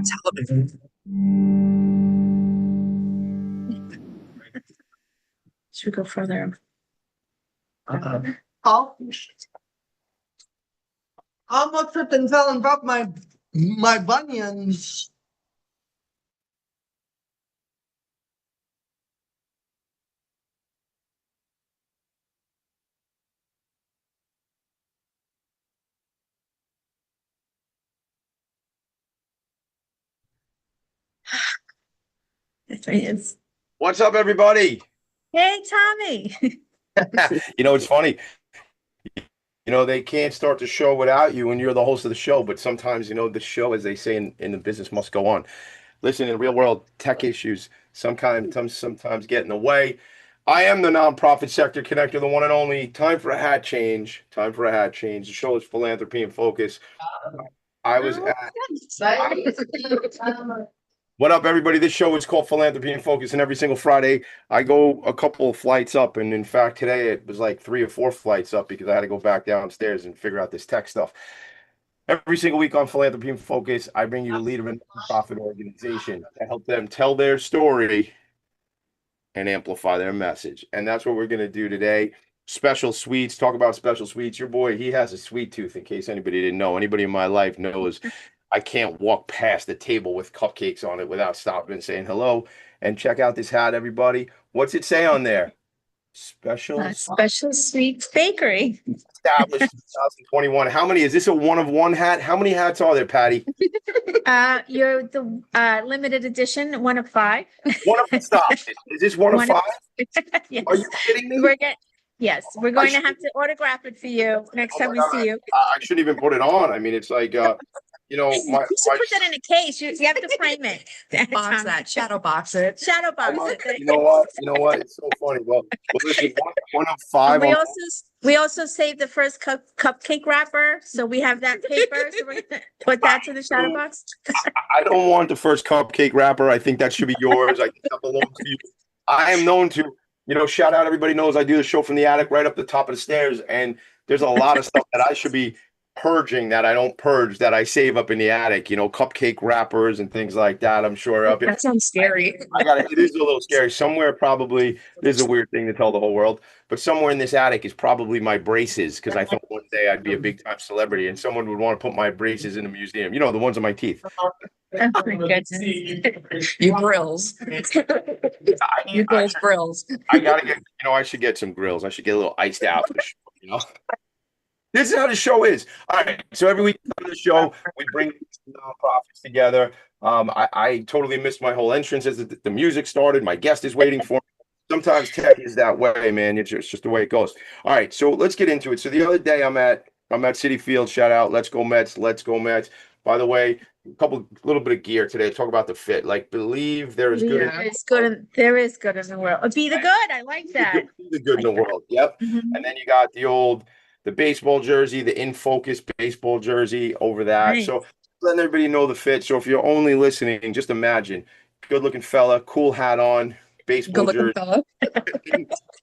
television. Should we go further? I'm not tripping, telling about my bunions. What's up, everybody? Hey, Tommy. It's funny. They can't start the show without you, and you're the host of the show. But sometimes, the show, as they say in the business, must go on. Listen, in the real world, tech issues sometimes get in the way. I am the nonprofit sector connector, the one and only. Time for a hat change. Time for a hat change. The show is Philanthropy and Focus. I was What up, everybody? This show is called Philanthropy and Focus, and every single Friday I go a couple of flights up, and in fact today it was like 3 or 4 flights up because I had to go back downstairs and figure out this tech stuff. Every single week on Philanthropy and Focus, I bring you the leader of a nonprofit organization to help them tell their story and amplify their message, and that's what we're going to do today. Special sweets. Talk about special sweets. Your boy, he has a sweet tooth, in case anybody didn't know. Anybody in my life knows I can't walk past the table with cupcakes on it without stopping and saying hello. And check out this hat, everybody. What's it say on there? Special Sweets Bakery. Established 2021. How many? Is this a one of one hat? How many hats are there, Patty? You're the limited edition, 1 of 5. One of stop. Is this one of 5? Yes. Are you kidding me? Yes, we're going to have to autograph it for you next time we see you. I shouldn't even put it on. I mean, it's like you should put that in a case. You have to frame it. Box that. Shadow box it. Shadow box it. You know what? It's so funny. Well listen, one of 5. We also saved the first cupcake wrapper, so we have that paper. So we're gonna put that to the shadow box. I don't want the first cupcake wrapper. I think that should be yours. I think that belongs to you. I am known to, shout out. Everybody knows I do the show from the attic right up the top of the stairs, and there's a lot of stuff that I should be purging that I don't purge, that I save up in the attic, cupcake wrappers and things like that. I'm sure up here. That sounds scary. It is a little scary. Somewhere probably, this is a weird thing to tell the whole world, but somewhere in this attic is probably my braces, because I thought one day I'd be a big time celebrity and someone would want to put my braces in a museum. The ones on my teeth. Oh my goodness. You grills. You those grills. I gotta get, I should get some grills. I should get a little iced out. This is how the show is. All right. So every week on the show, we bring nonprofits together. I totally missed my whole entrance as the music started. My guest is waiting for me. Sometimes tech is that way, man. It's just the way it goes. All right. So let's get into it. So the other day I'm at Citi Field. Shout out. Let's go Mets. Let's go Mets. By the way, little bit of gear today. Talk about the fit. Like, believe there is good. There is good in the world. Be the good. I like that. Be the good in the world. Yep. Mm-hmm. And then you got the baseball jersey, the In Focus baseball jersey over that. Nice. So letting everybody know the fit. So if you're only listening, just imagine, good looking fella, cool hat on, baseball jersey.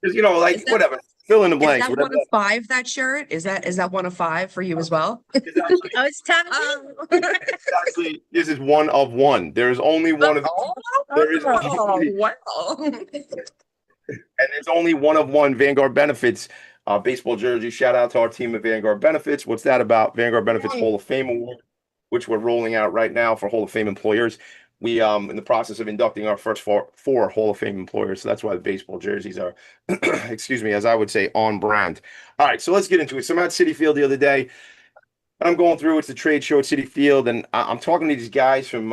Whatever. Fill in the blanks. Is that 1 of 5, that shirt? Is that 1 of 5 for you as well? It's time. Actually, this is 1 of 1. There's only one of there is wow. And there's only 1 of 1 Vanguard Benefits baseball jersey. Shout out to our team at Vanguard Benefits. What's that about? Vanguard Benefits Hall of Fame Award, which we're rolling out right now for Hall of Fame employers. We in the process of inducting our first 4 Hall of Fame employers. So that's why the baseball jerseys are, excuse me, as I would say, on brand. All right, so let's get into it. So I'm at Citi Field the other day, and I'm going through. It's the trade show at Citi Field, and I'm talking to these guys from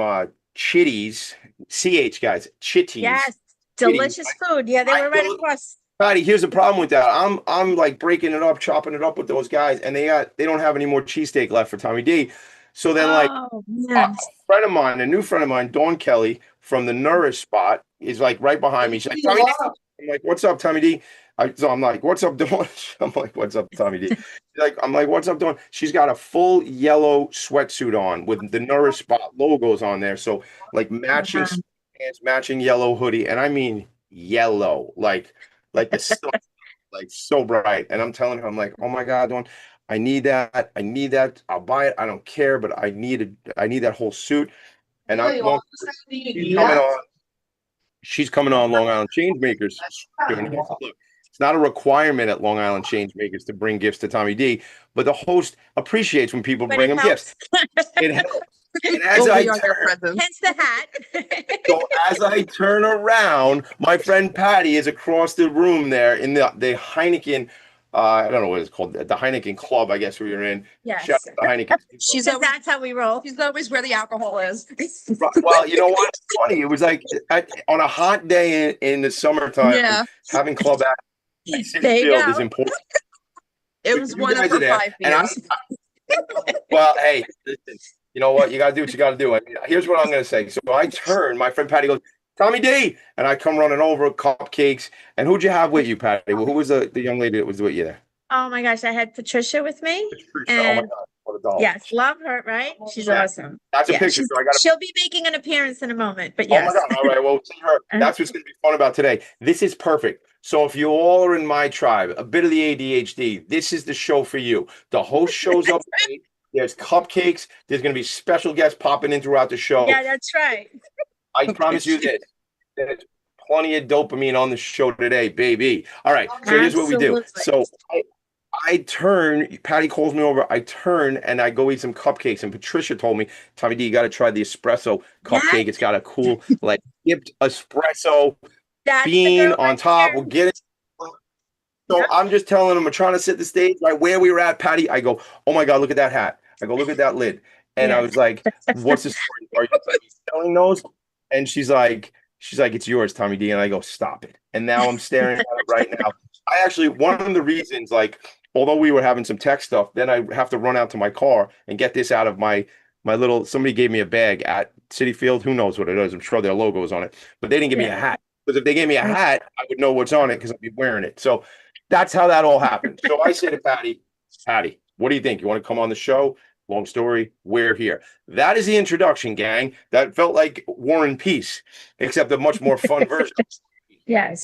Chitties, CH guys, Chitties. Yes, delicious food. Yeah, they were right across. Patty, here's the problem with that. I'm like breaking it up, chopping it up with those guys, and they don't have any more cheesesteak left for Tommy D. So then, a new friend of mine, Dawn Kelly from the Nourish spot, is like right behind me. She's like, Tommy D. I'm like, what's up, Tommy D? So I'm like, what's up, Dawn? I'm like, what's up, Tommy D? I'm like, what's up, Dawn? She's got a full yellow sweatsuit on with the Nourish spot logos on there. So like matching pants, matching yellow hoodie, and I mean yellow, like the sun, like so bright. And I'm telling her, I'm like, oh my God, Dawn, I need that. I'll buy it. I don't care, but I need that whole suit. And Really, well, yes. she's coming on Long Island Changemakers. Look, it's not a requirement at Long Island Changemakers to bring gifts to Tommy D, but the host appreciates when people But bring it him gifts. helps. It helps. And as Well, I we are your turn, presents. Hence the hat. so as I turn around, my friend Patty is across the room there in the Heineken. I don't know what it's called, the Heineken Club, I guess we were in. Yes. Shout out to Heineken. She's So always, that's how we roll. she's always where the alcohol is. Well, you know what? It's funny. It was like on a hot day in the summertime, Yeah. having club at City There you Field go. is important. It was You one guys of are her there, 5 and beers. Well, hey, listen, you know what? You got to do what you got to do. I mean, here's what I'm going to say. So I turn, my friend Patty goes, Tommy D. And I come running over, cupcakes. And who'd you have with you, Patty? Well, who was the young lady that was with you there? Oh my gosh, I had Patricia with me. Patricia. Oh my And God. What a doll. yes, love her, right? She's Yeah. awesome. That's a Yeah, picture. So I got to. she'll be making an appearance in a moment, but Oh my yes. God. All right. Well, see her. That's what's going to be fun about today. This is perfect. So if you all are in my tribe, a bit of the ADHD, this is the show for you. The host shows up late. There's cupcakes. There's going to be special guests popping in throughout the show. Yeah, that's right. I promise you this. There's plenty of dopamine on the show today, baby. All right. So here's what we do. Absolutely. So I turn, Patty calls me over. I turn and I go eat some cupcakes. And Patricia told me, Tommy D, you got to try the espresso cupcake. Yes. It's got a cool, like, dipped espresso That's the bean girl on right top. there. We'll get it. So I'm just telling them, we're trying to set the stage right where we were at, Patty. I go, oh my God, look at that hat. I go, look at that lid. And I Yeah. was like, what's the story? Are you selling those? And she's like, it's yours, Tommy D. And I go, stop it. And now I'm staring at it right now. I actually, one of the reasons, like, although we were having some tech stuff, then I have to run out to my car and get this out of my little, somebody gave me a bag at City Field. Who knows what it is? I'm sure their logo is on it, but they didn't give me a Yeah. hat. Because if they gave me a hat, I would know what's on it because I'd be wearing it. So that's how that all happened. So I say to Patty, what do you think? You want to come on the show? Long story, we're here. That is the introduction, gang. That felt like War and Peace, except a much more fun version. Yes.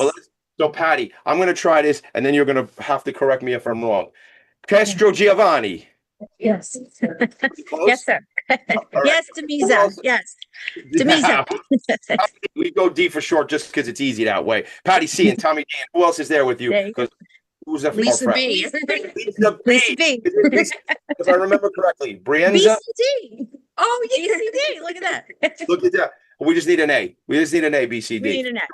So Patty, I'm going to try this, and then you're going to have to correct me if I'm wrong. Castrogiovanni. Yes. Close? Yes, sir. All right. Yes, Who DiMisa. else? Yes. DiMisa. We go D for short just because it's easy that way. Patty C and Tommy D. Who else is there with you? There you go. Because who's that? Lisa B. Lisa Lisa B. B. If I remember correctly, Brienza. BCD. Oh, BCD. Look at that. Look at that. We just need an A. We just need an A, BCD. We need an X.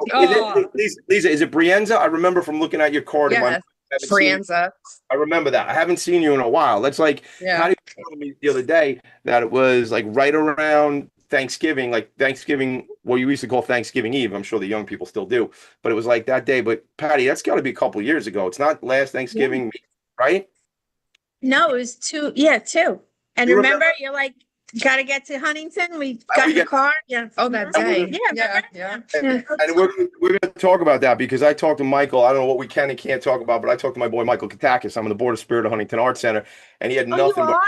Lisa, is it Brienza? I remember from looking at your card. In my, Yeah. Franza. I remember that. I haven't seen you in a while. That's like, Yeah. Patty told me the other day that it was like right around Thanksgiving, well, you used to call Thanksgiving Eve. I'm sure the young people still do, but it was like that day. But Patty, that's got to be a couple years ago. It's not last Thanksgiving, right? No, it was two. Yeah, two. And You remember, remember? you're like, gotta get to Huntington. We Oh, got we in the get- car. Yeah. Oh, that Mhm. day. Yeah, Yeah, remember? yeah. Yeah. And we're going to talk about that because I talked to Michael. I don't know what we can and can't talk about, but I talked to my boy Michael Katakis. I'm on the board of Spirit of Huntington Arts Center, and he had Oh, you nothing but. are?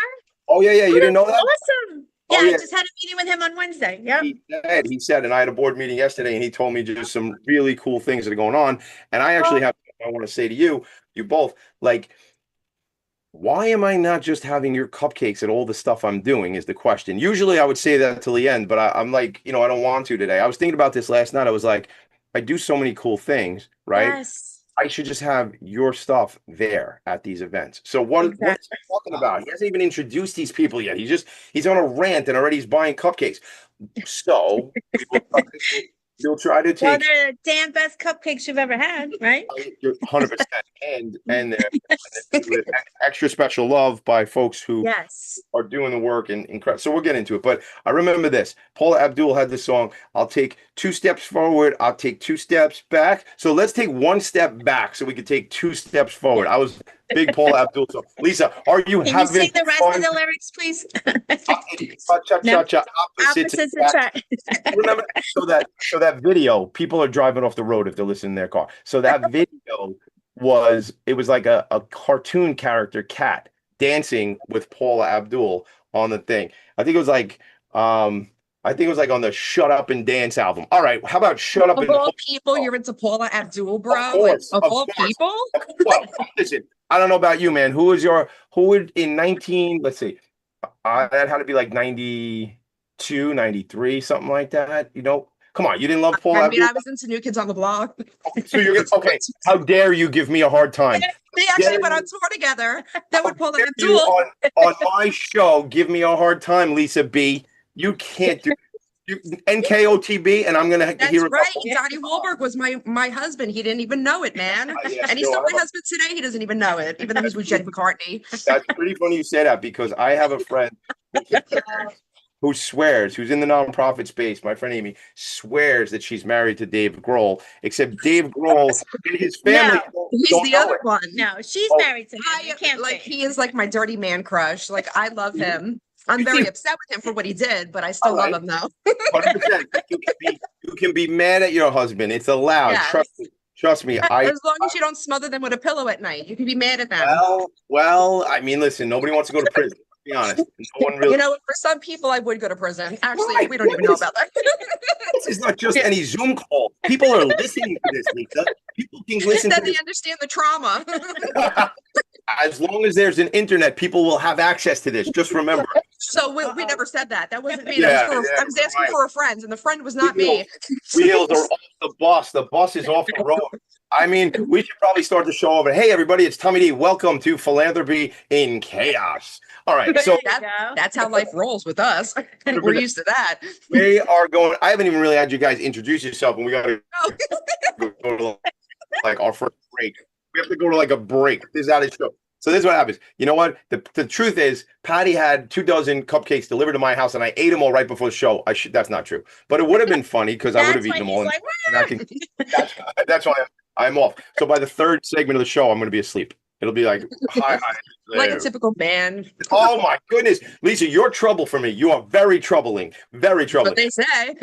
Oh yeah, you didn't know that? Awesome. Yeah, Oh, yeah. I just had a meeting with him on Wednesday. Yep. He said, and I had a board meeting yesterday, and he told me just some really cool things that are going on. And I actually have, I want to say to you both, like, why am I not just having your cupcakes at all the stuff I'm doing is the question. Usually I would say that till the end, but I'm like, I don't want to today. I was thinking about this last night. I was like, I do so many cool things, right? Yes. I should just have your stuff there at these events. So what's he talking about? He hasn't even introduced these people yet. He's on a rant and already he's buying cupcakes. So we'll try to Well, take they're the damn best cupcakes you've ever had, right? 100% and with extra special love by folks who Yes. are doing the work and incredible. So we'll get into it. But I remember this. Paula Abdul had this song. I'll take 2 steps forward. I'll take 2 steps back. So let's take 1 step back so we can take 2 steps forward. I was big Paula Abdul. So Lisa, are you Can you having sing the rest fun? of the lyrics, please? No. Opposites attract. Remember, so that video, people are driving off the road if they're listening in their car. So that video was like a cartoon character cat dancing with Paula Abdul on the thing. I think it was like on the Shut Up and Dance album. All right, how about Shut Up Of and all people, you're into Paula Abdul, bro. Of course, Like, of of all course. people? Well, listen, I don't know about you, man. Who would in 19, let's see, that had to be like 92 92, 93, something like that. You know, come on, you didn't love Paul I Abdul? mean, I was into New Kids on the Block. So you're gonna, okay, how dare you give me a hard time? They actually Yeah. went on tour together. That would Paul Dare you Abdul. on my show give me a hard time, Lisa B. You can't do you, NKOTB, and I'm gonna That's hear about right. Donnie Wahlberg was my husband. He didn't even know it, man. yeah, And he's no, still I my don't- husband today. He doesn't even know it, even though he's with Jenny McCartney. That's pretty funny you say that because I have a friend who swears, who's in the nonprofit space, my friend Amy, swears that she's married to Dave Grohl, except Dave Grohl and his family He's don't the know other it. one. No, she's Oh. married to him. You can't Like say. he is like my dirty man crush. Like I love him. I'm very upset with him for what he did, but I still love him though. 100%. You can be mad at your husband. It's allowed. Yes. Trust me. As long as you don't smother them with a pillow at night, you can be mad at them. Well, I mean, listen, nobody wants to go to prison. To be honest, no one really. You know, for some people, I would go to prison. Actually, we don't even know about that. It's not just any Zoom call. People are listening to this, Lisa. People can listen to That they this. understand the trauma. As long as there's an internet, people will have access to this. Just remember. So we never said that. That wasn't me. Yeah, I was asking right. for a friend, and the friend was not Wheels- me. Wheels are off the bus. The bus is off the road. I mean, we should probably start the show over. Hey, everybody, it's Tommy D. Welcome to Philanthropy in Chaos. All right, so There you go. That's how life rolls with us. We're used to that. we are going. I haven't even really had you guys introduce yourself, and we got to go to like our first break. We have to go to like a break. This is how this show. So this is what happens. You know what? The truth is, Patty had 24 cupcakes delivered to my house, and I ate them all right before the show. That's not true, but it would have been funny because I would have That's eaten why them all. he's And I can, that's why I'm off. So by the third segment of the show, I'm going to be asleep. It'll be like, hi. Like a typical man. Oh my goodness, Lisa, you're trouble for me. You are very troubling. Very troubling. What they say.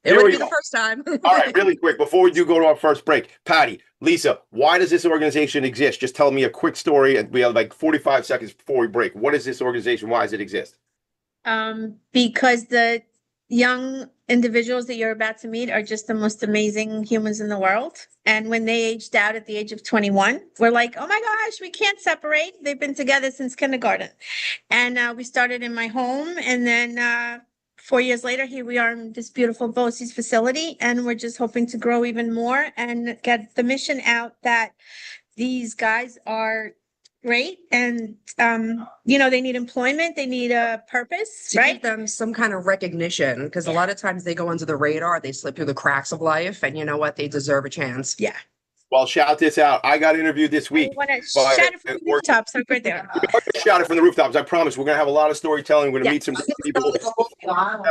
It Here wouldn't we be the go. first time. All right, really quick, before we do go to our first break, Patty, Lisa, why does this organization exist? Just tell me a quick story. We have like 45 seconds before we break. What is this organization? Why does it exist? Because the young individuals that you're about to meet are just the most amazing humans in the world. And when they aged out at the age of 21, we're like, oh my gosh, we can't separate. They've been together since kindergarten. And we started in my home, and then 4 years later, here we are in this beautiful BOCES facility, and we're just hoping to grow even more and get the mission out that these guys are great, and they need employment, they need a purpose, To right? give them some kind of recognition, because a lot of times they go under the radar, they slip through the cracks of life, and you know what? They deserve a chance. Yeah. Well, shout this out. I got interviewed this week. Want to by- shout it from the rooftops, like right there. Shout it from the rooftops. I promise. We're going to have a lot of storytelling. We're going to Yeah. meet some people.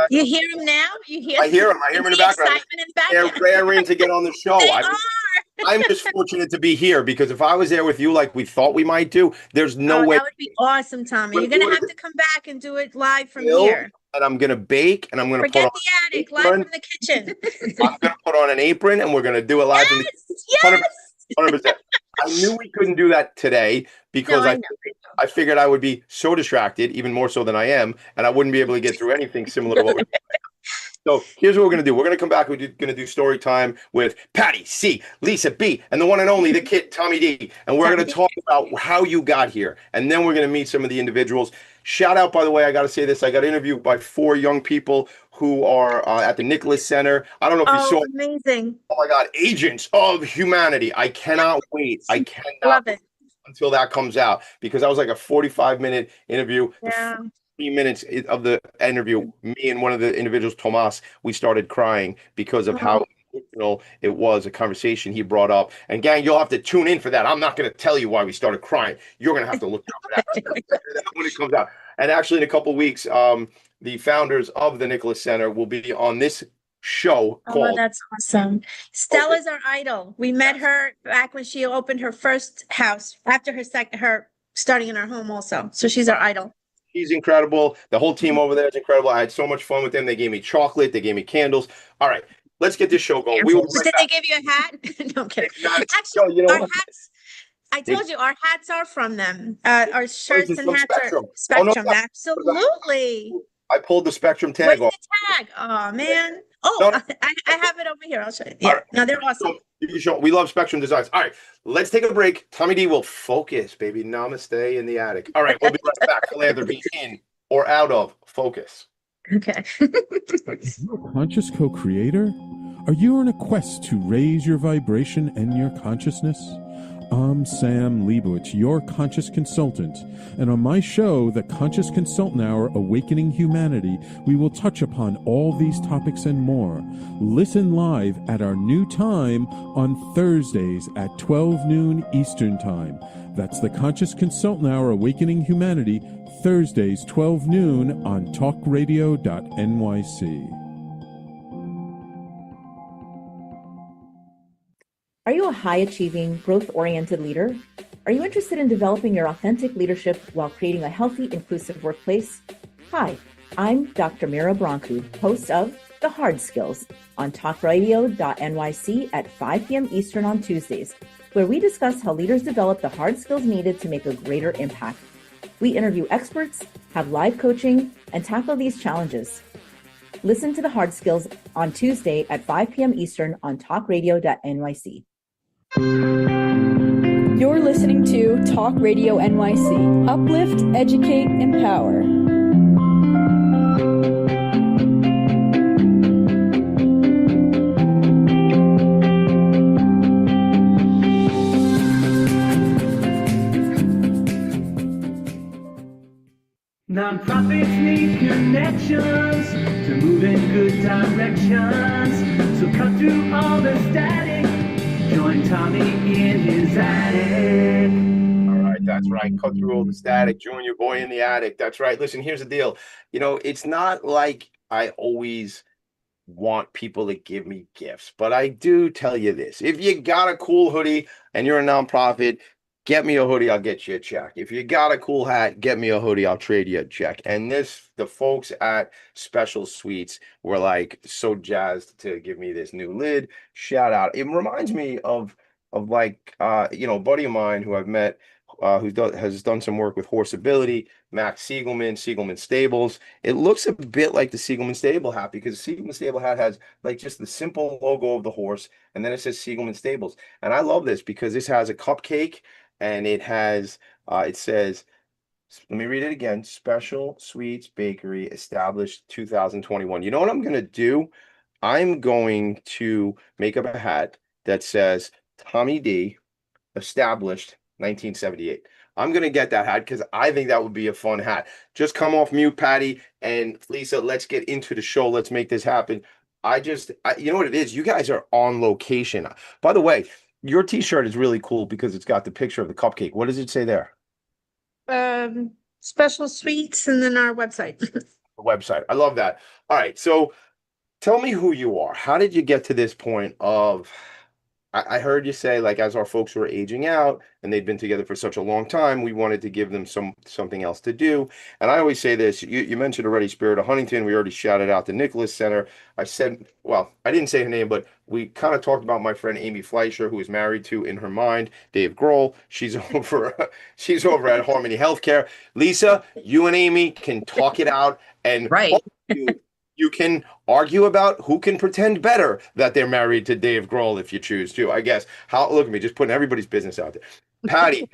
You hear them now? You hear? I hear them. I hear them in the background. Excitement in the They're background. raring to get on the show. They I'm just fortunate to be here because if I was there with you like we thought we might do, there's no way. That would be awesome, Tommy. You're gonna have to come back and do it live from Bill, here. And I'm going to bake and I'm going to put Forget on, the attic, live apron. from the kitchen. I'm going to put on an apron and we're going to do it live from the Yes. 100%. I knew we couldn't do that today because No, I I know. I figured I would be so distracted, even more so than I am, and I wouldn't be able to get through anything similar to what we're doing. So here's what we're going to do. We're going to come back. We're going to do story time with Patty C, Lisa B, and the one and only, the kid, Tommy D. And we're going to talk about how you got here. And then we're going to meet some of the individuals. Shout out, by the way, I got to say this. I got interviewed by 4 young people who are at the Nicholas Center. I don't know if you saw. Amazing. Oh my God, Agents of Humanity. I cannot wait. I cannot Love it. until that comes out because that was like a 45-minute interview. The Yeah. 3 minutes of the interview, me and one of the individuals, Tomas, we started crying because of how emotional it was, a conversation he brought up. And gang, you'll have to tune in for that. I'm not going to tell you why we started crying. You're going to have to look out for that when it comes out. And actually, in a couple of weeks, the founders of the Nicholas Center will be on this show Oh, called that's awesome. Stella's our idol. We met her back when she opened her first house after her starting in our home also. So she's our idol. He's incredible. The whole team over there is incredible. I had so much fun with them. They gave me chocolate. They gave me candles. All right, let's get this show going. We will Did they give you a hat? No, I'm kidding. Yo, Actually, you know our what? hats, I told you, our hats are from them. Our shirts it's and from hats Spectrum. are Spectrum. Oh, no, Absolutely. I pulled the Spectrum Where's tag off. the tag? Oh, man. Oh, No, no. I have it over here. I'll show you. All Yeah. right. No, they're awesome. So you can show, we love Spectrum Designs. All right, let's take a break. Tommy D will focus, baby. Namaste in the attic. All right, we'll be right back. Philanthropy in or out of focus. Okay. Conscious co-creator? Are you on a quest to raise your vibration and your consciousness? I'm Sam Leibowitz, your conscious consultant, and on my show, The Conscious Consultant Hour Awakening Humanity, we will touch upon all these topics and more. Listen live at our new time on Thursdays at 12 noon Eastern Time. That's The Conscious Consultant Hour Awakening Humanity, Thursdays 12 noon on talkradio.nyc. Are you a high-achieving, growth-oriented leader? Are you interested in developing your authentic leadership while creating a healthy, inclusive workplace? Hi, I'm Dr. Mira Brancu, host of The Hard Skills on talkradio.nyc at 5 p.m. Eastern on Tuesdays, where we discuss how leaders develop the hard skills needed to make a greater impact. We interview experts, have live coaching, and tackle these challenges. Listen to The Hard Skills on Tuesday at 5 p.m. Eastern on talkradio.nyc. You're listening to Talk Radio NYC. Uplift, educate, empower. Nonprofits need connections to move in good directions. So cut through all the static. Join Tommy in his attic. All right, that's right. Cut through all the static. Join your boy in the attic. That's right. Listen, here's the deal. You know, it's not like I always want people to give me gifts, but I do tell you this. If you got a cool hoodie and you're a nonprofit, get me a hoodie, I'll get you a check. If you got a cool hat, get me a hoodie, I'll trade you a check. And the folks at Special Sweets were like so jazzed to give me this new lid. Shout out. It reminds me of like a buddy of mine who I've met has done some work with Horse Ability, Max Siegelman Stables. It looks a bit like the Siegelman Stable hat because the Siegelman Stable hat has like just the simple logo of the horse, and then it says Siegelman Stables. And I love this because this has a cupcake. And it has, it says, let me read it again. Special Sweets Bakery, established 2021. You know what I'm going to do? I'm going to make up a hat that says Tommy D, established 1978. I'm going to get that hat because I think that would be a fun hat. Just come off mute, Patty and Lisa. Let's get into the show. Let's make this happen. You know what it is? You guys are on location. By the way, your t-shirt is really cool because it's got the picture of the cupcake. What does it say there? Special Sweets and then our website. The website. I love that. All right. So tell me who you are. How did you get to this point of, I heard you say, like, as our folks were aging out and they'd been together for such a long time, we wanted to give them something else to do. And I always say this, you mentioned already Spirit of Huntington. We already shouted out the Nicholas Center. I said, well, I didn't say her name, but we kind of talked about my friend Amy Fleischer, who is married to, in her mind, Dave Grohl. She's over at Harmony Healthcare. Lisa, you and Amy can talk it out, and Right. you can argue about who can pretend better that they're married to Dave Grohl if you choose to, I guess. Look at me, just putting everybody's business out there. Patty,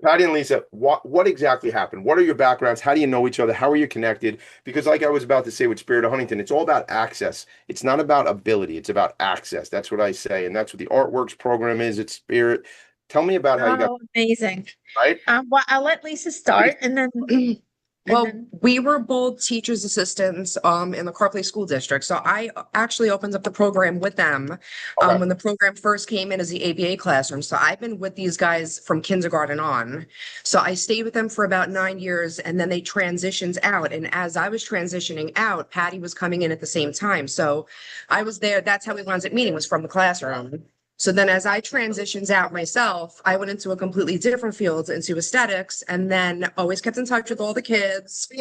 Patty and Lisa, what exactly happened? What are your backgrounds? How do you know each other? How are you connected? Because like I was about to say with Spirit of Huntington, it's all about access. It's not about ability. It's about access. That's what I say. And that's what the Artworks program is. It's Spirit. Tell me about how you got Amazing. right. Well, I'll let Lisa start and then. Well, we were both teachers assistants in the Carplay School District. So I actually opened up the program with them Okay. when the program first came in as the ABA classroom. So I've been with these guys from kindergarten on. So I stayed with them for about 9 years and then they transitioned out. And as I was transitioning out, Patty was coming in at the same time. So I was there. That's how we wound up meeting, was from the classroom. So then as I transitioned out myself, I went into a completely different field, into aesthetics, and then always kept in touch with all the kids.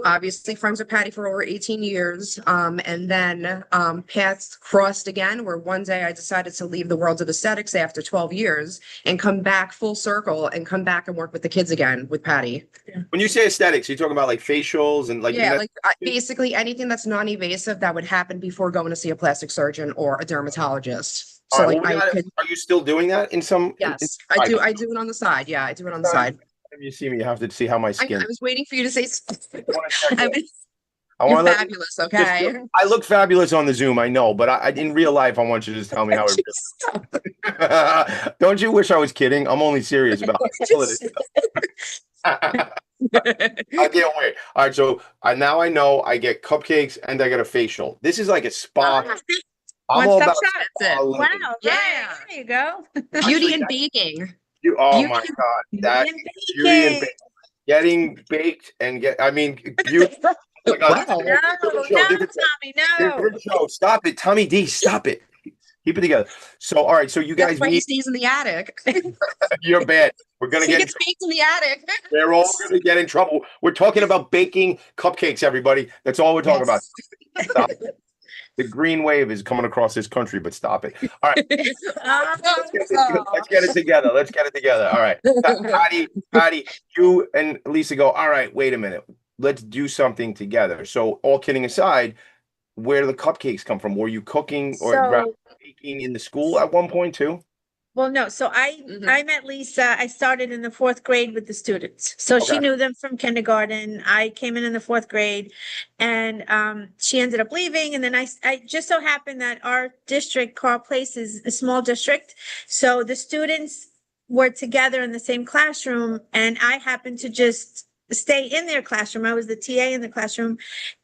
Obviously friends with Patty for over 18 years. And then paths crossed again, where one day I decided to leave the world of aesthetics after 12 years and come back full circle and come back and work with the kids again with Patty. When you say aesthetics, you're talking about like facials and like, Yeah, like basically anything that's non-invasive that would happen before going to see a plastic surgeon or a dermatologist. So all right, like well, are you still doing that in some? Yes, I do it on the side. Yeah, I do it on the side. If you see me, you have to see how my I skin. was waiting for you to say. I You're want to fabulous, okay? I look fabulous on the Zoom, I know, but I in real life, I want you to just tell me how it really. Don't you wish I was kidding? I'm only serious about it. I can't wait. All right, so now I know I get cupcakes and I get a facial. This is like a spa. I'm One all stop about shop. spa living. Wow, Yeah. right, there you go. Beauty and baking. Oh Beauty my and God, that And beauty and baking. getting baked and I mean, beauty. Oh my God, Wow. different show, different show, Tommy, no. different show. Stop it, Tommy D. Stop it. Keep it together. So, all right, so you guys That's why he meet. stays in the attic. You're bad. We're gonna He get. gets baked in the attic. We're all gonna get in trouble. We're talking about baking cupcakes, everybody. That's all we're talking about. Stop it. The green wave is coming across this country, but stop it. All right. Let's get it together. Let's get it together. All right. Patty, you and Lisa go, all right, wait a minute. Let's do something together. So all kidding aside, where do the cupcakes come from? Were you cooking or So, baking in the school at one point too? well, no, so Mhm. I met Lisa, I started in the fourth grade with the students. So she Okay. knew them from kindergarten. I came in the fourth grade and she ended up leaving. And then I just so happened that our district, Carl Place, is a small district. So the students were together in the same classroom and I happened to just stay in their classroom. I was the TA in the classroom.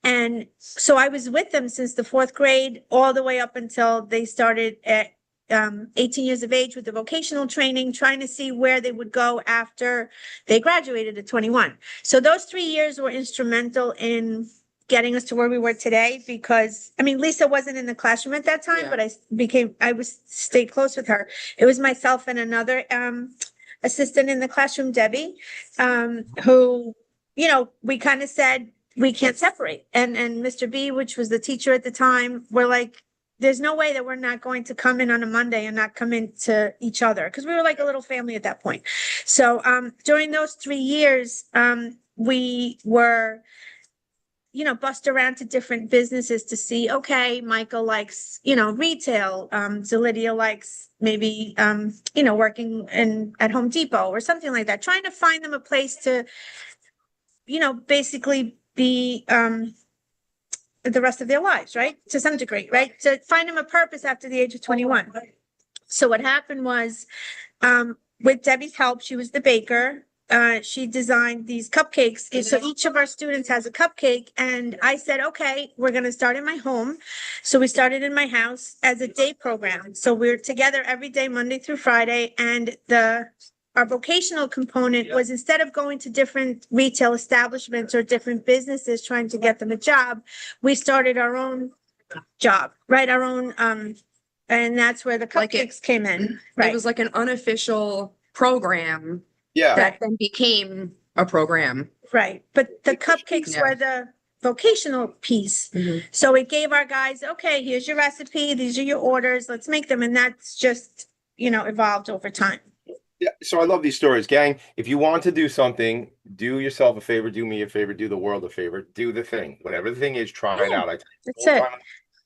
And so I was with them since the fourth grade, all the way up until they started at 18 years of age with the vocational training, trying to see where they would go after they graduated at 21. So those 3 years were instrumental in getting us to where we were today because, I mean, Lisa wasn't in the classroom at that time, Yeah. but I stayed close with her. It was myself and another assistant in the classroom, Debbie, who, you know, we kind of said, we can't separate. And Mr. B, which was the teacher at the time, we're like, there's no way that we're not going to come in on a Monday and not come into each other because we were like a little family at that point. So during those 3 years, we were, you know, bust around to different businesses to see, okay, Michael likes, you know, retail. Zelidia likes maybe, you know, working at Home Depot or something like that, trying to find them a place to, you know, basically be the rest of their lives, right? To some degree, right? To find them a purpose after the age of 21. So what happened was, with Debbie's help, she was the baker. She designed these cupcakes. So each of our students has a cupcake. And I said, okay, we're going to start in my home. So we started in my house as a day program. So we're together every day, Monday through Friday. And our vocational component was instead of going to different retail establishments or different businesses trying to get them a job, we started our own job, right? Our own, and that's where the Like cupcakes came in, It right? was like an unofficial program Yeah. that then became a program. Right, but the cupcakes Yeah. were the vocational piece. So it gave our guys, okay, here's your recipe, these are your orders, let's make them. And that's just, you know, evolved over time. Yeah, so I love these stories, gang. If you want to do something, do yourself a favor, do me a favor, do the world a favor, do the thing. Whatever the thing is, try it Yeah, out. I tell you that's all the it. time,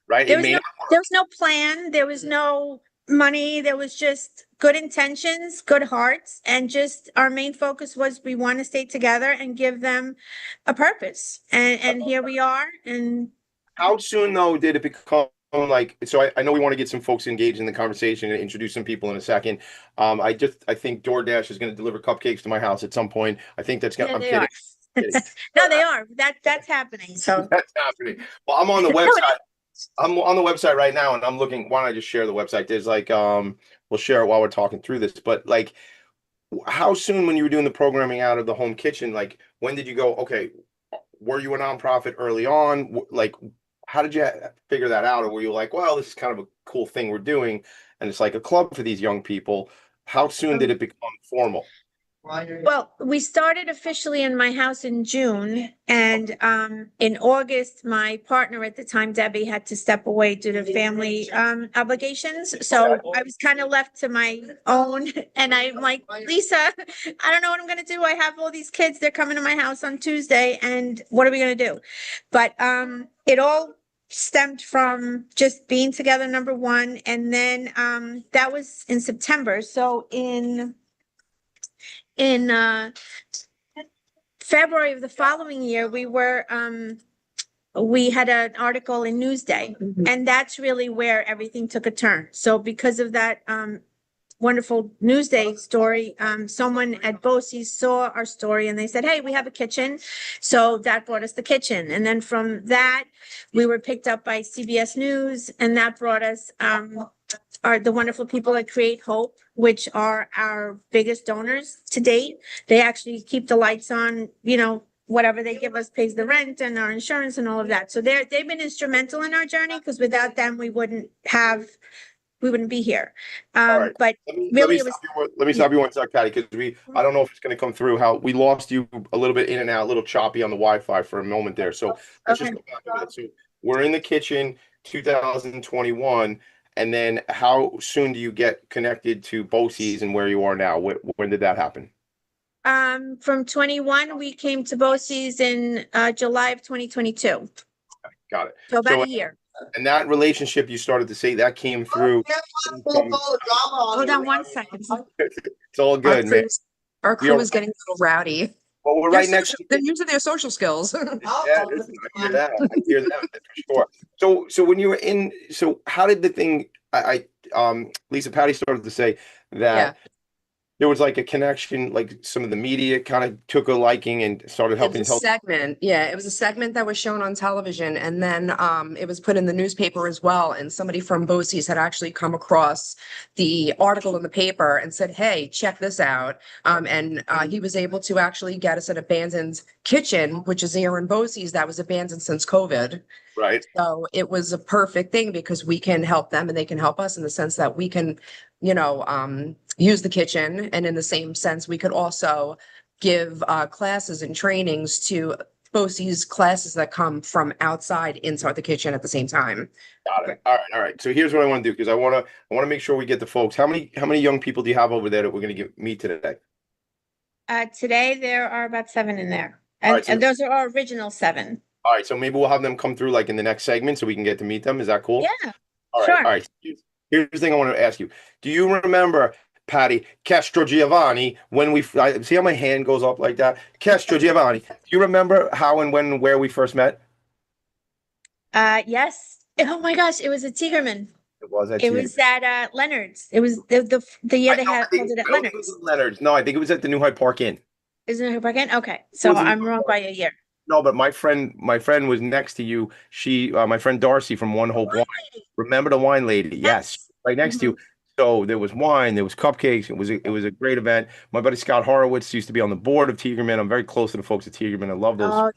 right? There It was may no, not work. there was no plan, there was no money, there was just good intentions, good hearts, and just our main focus was we want to stay together and give them a purpose. And here we are. And How soon though did it become like, so I know we want to get some folks engaged in the conversation and introduce some people in a second. I think DoorDash is going to deliver cupcakes to my house at some point. I think that's gonna, yeah, I'm they kidding. are. Kidding. No, they are. That's happening. So That's happening. Well, I'm on the website. I'm on the website right now and I'm looking. Why don't I just share the website? There's like, we'll share it while we're talking through this, but like, how soon when you were doing the programming out of the home kitchen, like when did you go, okay, were you a nonprofit early on? Like, how did you figure that out? Or were you like, well, this is kind of a cool thing we're doing, and it's like a club for these young people? How soon did it become formal? well, we started officially in my house in June, and in August, my partner at the time, Debbie, had to step away due to family obligations. So I was kind of left to my own, and I'm like, Lisa, I don't know what I'm gonna do. I have all these kids, they're coming to my house on Tuesday, and what are we gonna do? But it all stemmed from just being together, number one, and then that was in September. So in February of the following year, we were we had an article in Newsday, and that's really where everything took a turn. So because of that, wonderful Newsday story, someone at BOCES saw our story and they said, hey, we have a kitchen. So that brought us the kitchen. And then from that, we were picked up by CBS News, and that brought us the wonderful people at Create Hope, which are our biggest donors to date. They actually keep the lights on, you know, whatever they give us pays the rent and our insurance and all of that. So they've been instrumental in our journey, because without them, we wouldn't be here. right. But Let really, me stop you one sec, Patty, because I don't know if it's going to come through. How we lost you a little bit in and out, a little choppy on the Wi-Fi for a moment there. So let's just go back a minute. So we're in the kitchen, 2021, and then how soon do you get connected to BOCES and where you are now? When did that happen? From 21, we came to BOCES in July of 2022. Got it. So about a year. And that relationship you started to say that came through. Hold on one second. It's all good, man. Our crew is getting a little rowdy. Well, we're right next. They're using their social skills. Yeah, listen, I hear that. I hear that for sure. So when you were in, so how did the thing? Lisa, Patty started to say that there was like a connection, like some of the media kind of took a liking and started helping. It was a segment. Yeah, it was a segment that was shown on television, and then it was put in the newspaper as well. And somebody from BOCES had actually come across the article in the paper and said, hey, check this out. And he was able to actually get us an abandoned kitchen, which is here in BOCES, that was abandoned since COVID. Right. So it was a perfect thing, because we can help them and they can help us, in the sense that we can, you know, use the kitchen. And in the same sense, we could also give classes and trainings to BOCES classes that come from outside inside the kitchen at the same time. Got it. All right. So here's what I want to do, because I want to make sure we get the folks. How many young people do you have over there that we're going to meet today? Today, there are about 7 in there. And, and those are our original 7. All right. So maybe we'll have them come through like in the next segment so we can get to meet them. Is that cool? Yeah. All right. Sure. All right. Here's the thing I want to ask you. Do you remember Patty Castrogiovanni when we see how my hand goes up like that? Castrogiovanni. Do you remember how and when and where we first met? Yes. Oh my gosh, it was at Tigerman. It was at Leonard's. It was the year they had called it at Leonard's. Leonard's. No, I think it was at the New Hyde Park Inn. Isn't it Hyde Park Inn? Okay. So I'm wrong by a year. No, but my friend was next to you. She, my friend Darcy from One Hope Wine. Remember the wine lady? Yes, right next to you. So there was wine, there was cupcakes. It was a great event. My buddy Scott Horowitz used to be on the board of Tigerman. I'm very close to the folks at Tigerman. I love those. Oh,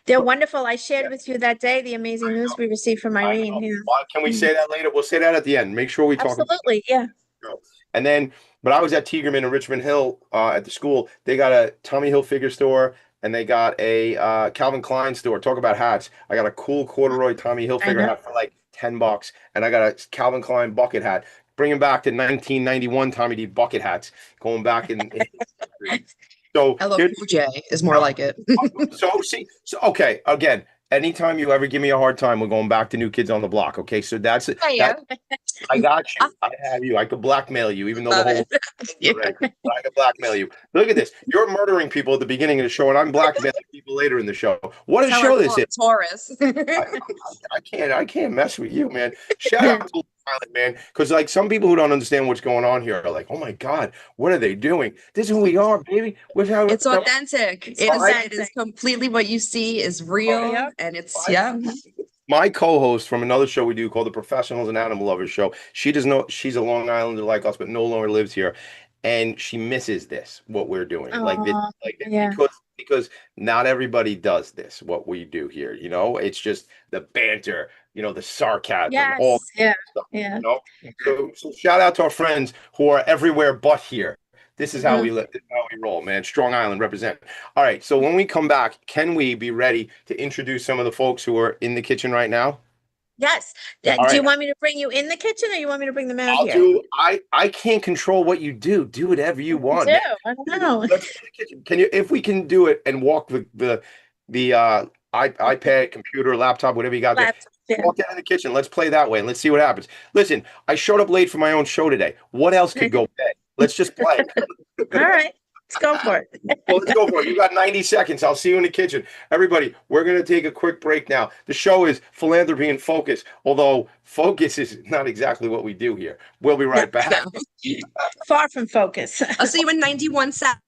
they're wonderful. I shared with you that day the amazing news we received from Irene. Yeah. Can we say that later? We'll say that at the end. Make sure we talk. Absolutely, yeah. And then, but I was at Tigerman in Richmond Hill at the school. They got a Tommy Hilfiger store. And they got a Calvin Klein store. Talk about hats. I got a cool corduroy Tommy Hilfiger hat for like $10. And I got a Calvin Klein bucket hat. Bringing back to 1991 Tommy D bucket hats. Going back in so I love J is more like it. So okay, again, anytime you ever give me a hard time, we're going back to New Kids on the Block. Okay, so that's it. I got you. I have you. I could blackmail you, even though the whole right, I could blackmail you. Look at this. You're murdering people at the beginning of the show, and I'm blackmailing people later in the show. What a show this is. Taurus. I can't mess with you, man. Shout out to Island, man, because like some people who don't understand what's going on here are like, oh my God, what are they doing? This is who we are, baby. It's authentic. It is completely what you see is real, and it's My co-host from another show we do called the Professionals and Animal Lovers Show. She's a Long Islander like us, but no longer lives here, and she misses this what we're doing, because not everybody does this what we do here. You know, it's just the banter, you know, the sarcasm, all stuff, you know? So shout out to our friends who are everywhere but here. This is how we live. This is how we roll, man. Strong Island represent. All right. So when we come back, can we be ready to introduce some of the folks who are in the kitchen right now? Yes. Do you want me to bring you in the kitchen, or you want me to bring them out here? I can't control what you do. Do whatever you want. I don't know. Can you, if we can do it and walk the iPad, computer, laptop, whatever you got there. Walk down in the kitchen. Let's play that way and let's see what happens. Listen, I showed up late for my own show today. What else could go bad? Let's just play. All right. Let's go for it. Well, let's go for it. You got 90 seconds. I'll see you in the kitchen. Everybody, we're going to take a quick break now. The show is Philanthropy and Focus, although focus is not exactly what we do here. We'll be right back. Far from focus. I'll see you in 91 seconds.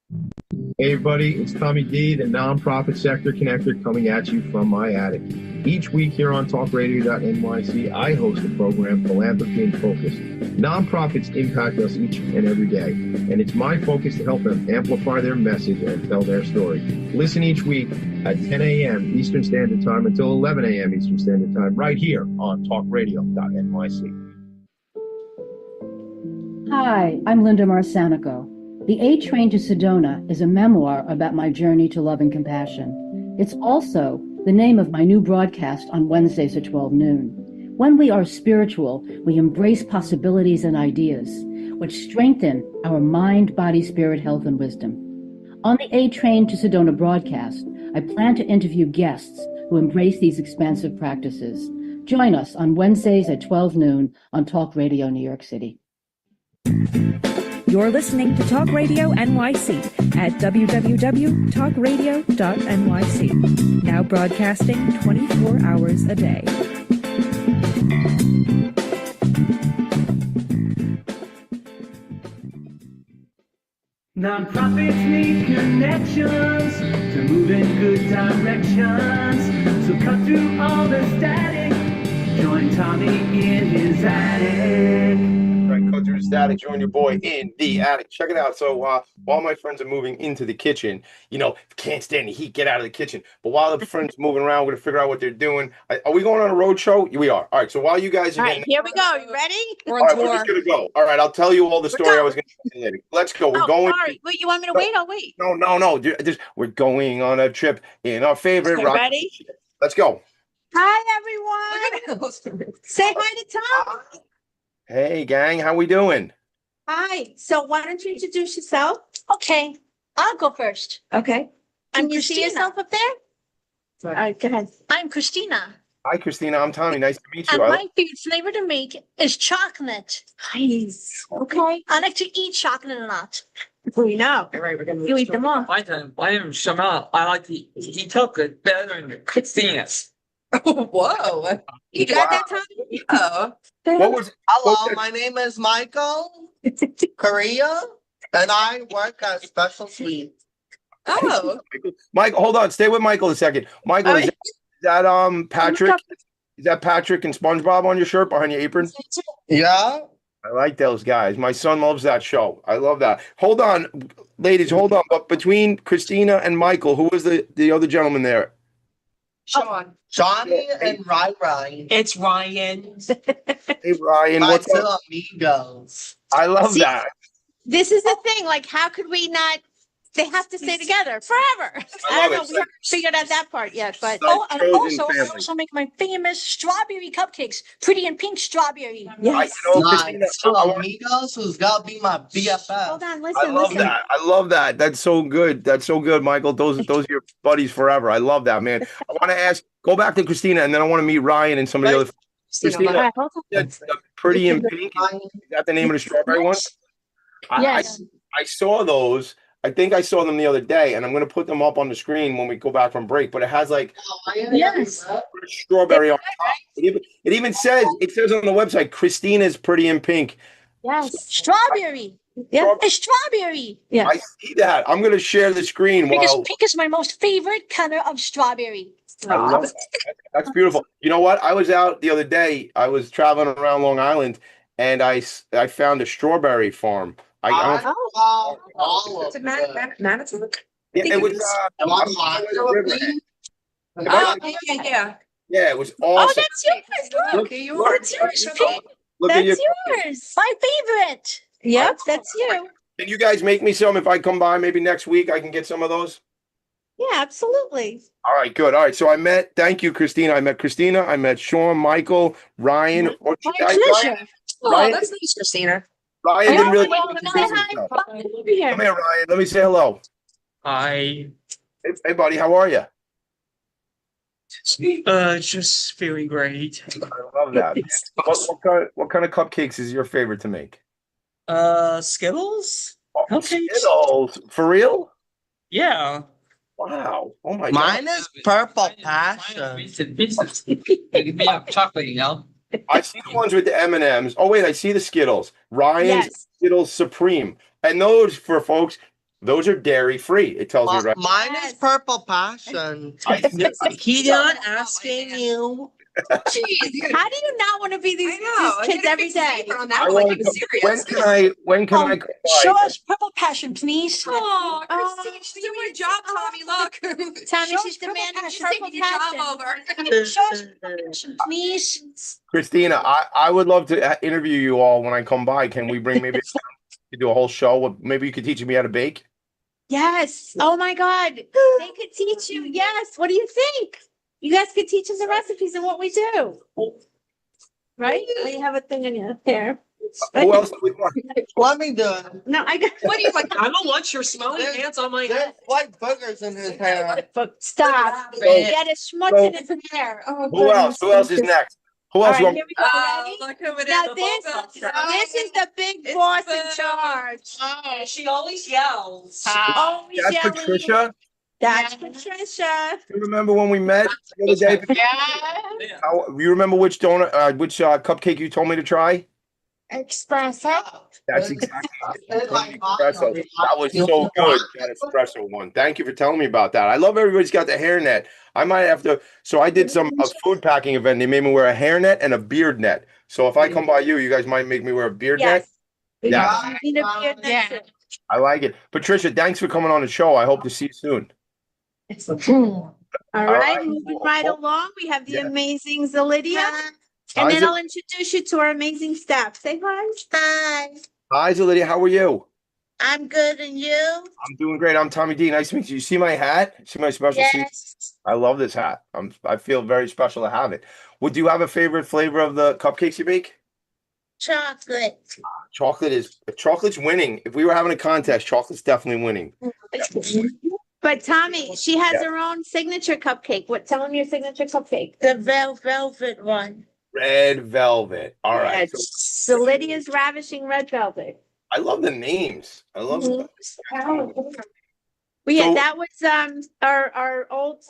Hey everybody, it's Tommy D, the nonprofit sector connector, coming at you from my attic. Each week here on talkradio.nyc, I host the program Philanthropy and Focus. Nonprofits impact us each and every day, and it's my focus to help them amplify their message and tell their story. Listen each week at 10 a.m. Eastern Standard Time until 11 a.m. Eastern Standard Time, right here on talkradio.nyc. Hi, I'm Linda Marsanico. The A Train to Sedona is a memoir about my journey to love and compassion. It's also the name of my new broadcast on Wednesdays at 12 noon. When we are spiritual, we embrace possibilities and ideas, which strengthen our mind, body, spirit, health, and wisdom. On the A Train to Sedona broadcast, I plan to interview guests who embrace these expansive practices. Join us on Wednesdays at 12 noon on Talk Radio New York City. You're listening to Talk Radio NYC at www.talkradio.nyc. Now broadcasting 24 hours a day. Nonprofits need connections to move in good directions. So cut through all the static. Join Tommy in his attic. Right, cut through the static, join your boy in the attic. Check it out. So while my friends are moving into the kitchen, can't stand the heat, get out of the kitchen. But while the friends are moving around, we're gonna figure out what they're doing. Are we going on a road show? We are. All right. So while you guys are All right, here we go. You ready? We're all on right, we're tour. just gonna go. All right, I'll tell you all the story I was gonna tell you later. Let's go. We're going. Sorry. Wait, you want me to wait? I'll wait. No. We're going on a trip in our favorite Okay, rock. ready? Let's go. Hi, everyone. Say hi to Tom. Hey, gang, how we doing? Hi. So why don't you introduce yourself? Okay, I'll go first. Okay. I'm Can you see Christina. yourself up there? All right, go ahead. I'm Christina, Hi, Christina. I'm Tommy. Nice to meet and you. my favorite flavor to make is chocolate. Nice. Okay. I like to eat chocolate a lot. We know. All right, we're gonna You eat them all. My name is Shamal. I like to eat chocolate better than Christina's. Whoa. You got that, Tommy? Oh. What was Hello, my name is Michael, Korea, and I work at Special Suite. Oh. Mike? Hold on. Stay with Michael a second. Michael, is that Patrick? Is that Patrick and SpongeBob on your shirt behind your apron? Yeah. I like those guys. My son loves that show. I love that. Hold on, ladies. Hold on. But between Christina and Michael, who was the other gentleman there? Sean. Johnny and Ryan. It's Ryan. Hey, Ryan. My What's two up? amigos. I love See, that. This is the thing. Like, how could we not? They have to stay together forever. I don't know. it. We haven't figured out that part yet, but Like And chosen I family. also make my famous strawberry cupcakes, pretty and pink strawberry. yes. Christina, My two I- amigos who's gotta be my BFF. Hold on. I Listen. love Listen. that. I love that. That's so good. That's so good, Michael. Those are your buddies forever. I love that, man. I want to ask. Go back to Christina, and then I want to meet Ryan and some of the other. Christina, All right, hold on. that's Pretty in Pink. Is that the name of the strawberry one? Yes. I saw those. I think I saw them the other day, and I'm going to put them up on the screen when we go back from break. But it has like Yes. strawberry on top. It even says on the website, Christina's Pretty in Pink. Yes. Strawberry. Yeah. It's strawberry. Yeah. I see that. I'm going to share the screen Because while. pink is my most favorite color of strawberry. I love that. That's beautiful. You know what? I was out the other day. I was traveling around Long Island, and I found a strawberry farm. I don't. all It's of a them. Madison. Yeah, it was. Oh, yeah. Yeah, it was Oh, awesome. that's yours. Look. That's yours. Look at That's you. yours. My favorite. Yep, that's you. Can you guys make me some if I come by maybe next week? I can get some of those. Yeah, absolutely. All right, good. All right, so thank you, Christina. I met Christina. I met Sean, Michael, Ryan. My pleasure. Oh, Ryan- that's nice, Christina. Ryan didn't really Well, introduce say himself. hi. Bye. Over here. Come here, Ryan. Let me say hello. I Hey, buddy, how are you? just feeling great. I love that. Man. What kind of cupcakes is your favorite to make? Skittles? Skittles. For real? Yeah. Wow. Oh my Mine God. is purple passion. Give me a chocolate, you know? I see the ones with the M&Ms. Oh, wait, I see the Skittles. Ryan's Yes. Skittles Supreme. And those, for folks, those are dairy free. It tells me right. Mine is purple passion. He not asking you. Jeez. How do you not want to be these kids every day? On that one, like, he was serious. When can I come Show by? us purple passion, please. Oh, Christine, she's doing a job, Tommy. Look. Tommy, Show she's us purple demanding passion. purple Taking your job passion. over. Show us purple passion, please. Christina, I would love to interview you all when I come by. Can we bring maybe do a whole show? Maybe you could teach me how to bake. Yes. Oh my God. They could teach you. Yes. What do you think? You guys could teach us the recipes and what we do. Right? Oh, you have a thing in your hair. Who else do we want? Let me do it. No, I got. What do you like? I don't want your smelly There's- pants on my There's head. white boogers in his hair. But stop. So- He had a schmutz in his hair. Oh, Who else? Who else is next? Who All else? right, you want- here we go. Ready? Look who it is. Now the this is the big It's boss in Boo. charge. Oh, she always yells. Always That's yelling. Patricia. That's Patricia. You remember when we met the other day? Yeah. You remember which donut, which cupcake you told me to try? Espresso. That's exactly It's like espresso. That was so good, that espresso one. Thank you for telling me about that. I love everybody's got the hairnet. I might have to. So I did a food packing event. They made me wear a hairnet and a beard net. So if I come by you guys might make me wear a beard net. Yes. Yeah. You need a beard next to it. I like it. Patricia, thanks for coming on the show. I hope to see you soon. All right, right. moving right along, we have the Yeah. amazing Zalidia. Hi, And then Zil- I'll introduce you to our amazing staff. Say hi. Hi. Hi, Lydia. How are you? I'm good, and you? I'm doing great. I'm Tommy D. Nice to meet you. You see my hat? See my special suit? Yes. I love this hat. I feel very special to have it. Would you have a favorite flavor of the cupcakes you bake? Chocolate. Chocolate's winning. If we were having a contest, chocolate's definitely winning. But Tommy, she has Yeah. her own signature cupcake. Tell them your signature cupcake. The velvet one. Red velvet. All right. Yeah, So Zalidia's ravishing red velvet. I love the names. I love Mhm. Well, yeah, So- that was our old